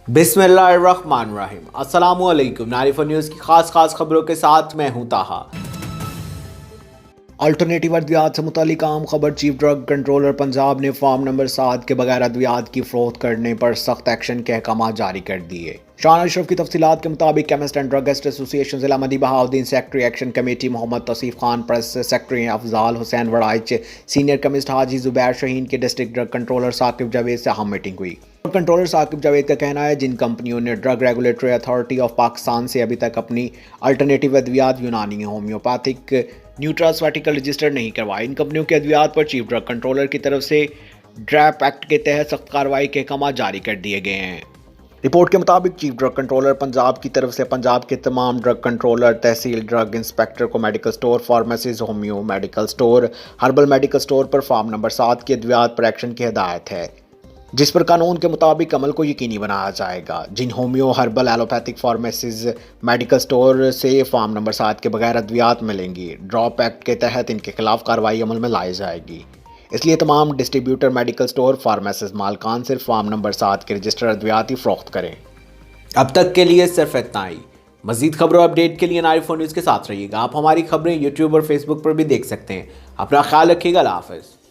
बिस्मिल्लाहिर्रहमानिर्रहीम। अस्सलामुअलैकुम। नारिफ न्यूज़ की खास खबरों के साथ मैं हूं ताहा। अल्टरनेटिव अद्वियात से मुतालिक आम खबर। चीफ ड्रग कंट्रोलर पंजाब ने फॉर्म नंबर 7 के बगैर अद्वियात की फरोख्त करने पर सख्त एक्शन के अहकाम जारी कर दिए। शान अशरफ की तफसीलात के मुताबिक केमिस्ट एंड ड्रगिस्ट एसोसिएशन जिला मदी Bahauddin, secretary action committee Mohammad Tauseef Khan, press secretary Afzal Hussain Waraich, senior chemist Haji Zubair Shaheen के district drug controller Saqib Javed से अहम मीटिंग हुई। कंट्रोलर साकिब जावेद का कहना है जिन कंपनियों ने drug regulatory authority of Pakistan से अभी तक अपनी अल्टरनेटिव अद्वियात, यूनानी, होम्योपैथिक, न्यूट्रास्वेटिकल रजिस्टर नहीं करवाए, इन कंपनियों के अद्वियात पर चीफ ड्रग कंट्रोलर की तरफ से ड्रैप एक्ट के तहत सख्त कार्रवाई के अहकाम जारी कर दिए गए हैं। रिपोर्ट के मुताबिक चीफ ड्रग कंट्रोलर पंजाब की तरफ से पंजाब के तमाम ड्रग कंट्रोलर, तहसील ड्रग इंस्पेक्टर को medical store, pharmacies, homeo medical store, herbal medical store पर फॉर्म नंबर 7 की अद्वियात पर एक्शन की हिदायत है, जिस पर कानून के मुताबिक अमल को यकीनी बनाया जाएगा। जिन homeo, herbal, allopathic pharmacies, medical store से फॉर्म नंबर 7 के बगैर अद्वियात मिलेंगी, ड्रॉप एक्ट के तहत इनके खिलाफ कार्रवाई अमल में लाई जाएगी। इसलिए तमाम डिस्ट्रीब्यूटर, मेडिकल स्टोर, फार्मेसिस्ट मालकान सिर्फ फॉर्म नंबर 7 के रजिस्टर अद्वियात ही फरोख्त करें। अब तक के लिए सिर्फ इतना ही। मजीद खबरों अपडेट के लिए नारिफ न्यूज़ के साथ रहिएगा। आप हमारी खबरें यूट्यूब और फेसबुक पर भी देख सकते हैं। अपना ख्याल रखिएगा। अल्लाह हाफ़िज़।